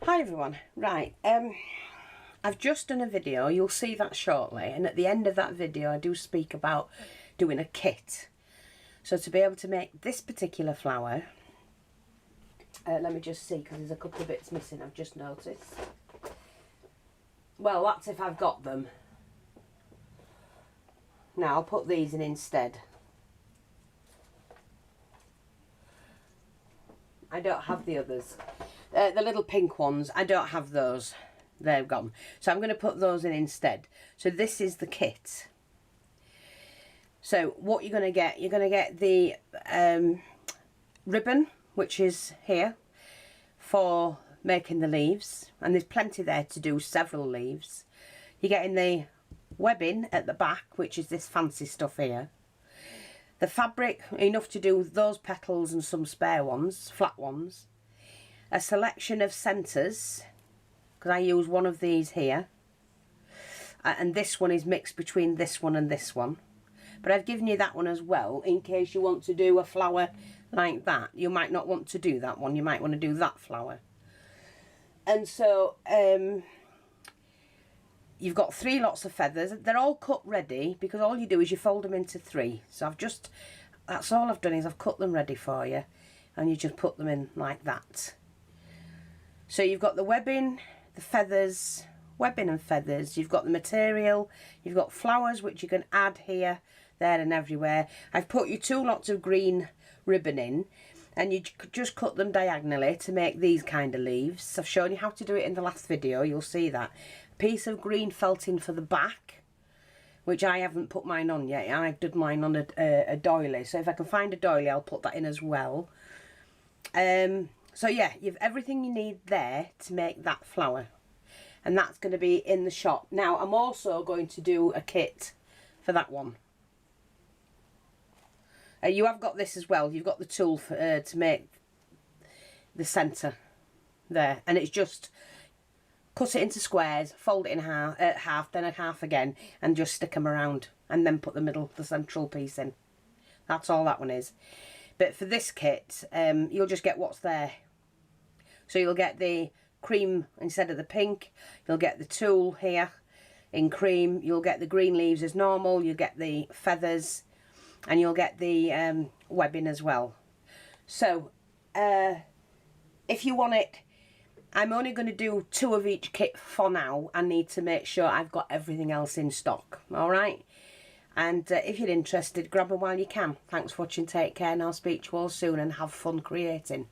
Hi everyone, right, I've just done a video, you'll see that shortly, and at the end of that video I do speak about doing a kit. So to be able to make this particular flower, let me just see, because there's a couple of bits missing I've just noticed. Well, that's if I've got them. Now I'll put these in instead. I don't have the others. The little pink ones, I don't have those. They're gone. So I'm going to put those in instead. So this is the kit. So what you're going to get the ribbon, which is here, for making the leaves. And there's plenty there to do several leaves. You're getting the webbing at the back, which is this fancy stuff here. The fabric, enough to do those petals and some spare ones, flat ones. A selection of centres, because I use one of these here. And this one is mixed between this one and this one. But I've given you that one as well, in case you want to do a flower like that. You might not want to do that one, you might want to do that flower. And so, you've got 3 lots of feathers. They're all cut ready, because all you do is you fold them into 3. So that's all I've done, is I've cut them ready for you. And you just put them in like that. So you've got the webbing, the feathers, webbing and feathers. You've got the material. You've got flowers, which you can add here, there and everywhere. I've put you 2 lots of green ribbon in. And you just cut them diagonally to make these kind of leaves. I've shown you how to do it in the last video, you'll see that. A piece of green felting for the back, which I haven't put mine on yet. I've done mine on a doily, so if I can find a doily I'll put that in as well. So yeah, you've everything you need there to make that flower. And that's going to be in the shop. Now I'm also going to do a kit for that one. You have got this as well. You've got the tool for, to make the centre there, and it's just cut it into squares, fold it in half, then a half again, and just stick them around, and then put the central piece in. That's all that one is. But for this kit, you'll just get what's there. So you'll get the cream instead of the pink. You'll get the tulle here in cream. You'll get the green leaves as normal. You'll get the feathers. And you'll get the webbing as well. So, if you want it, I'm only going to do 2 of each kit for now. I need to make sure I've got everything else in stock. Alright? And if you're interested, grab them while you can. Thanks for watching, take care, and I'll speak to you all soon, and have fun creating.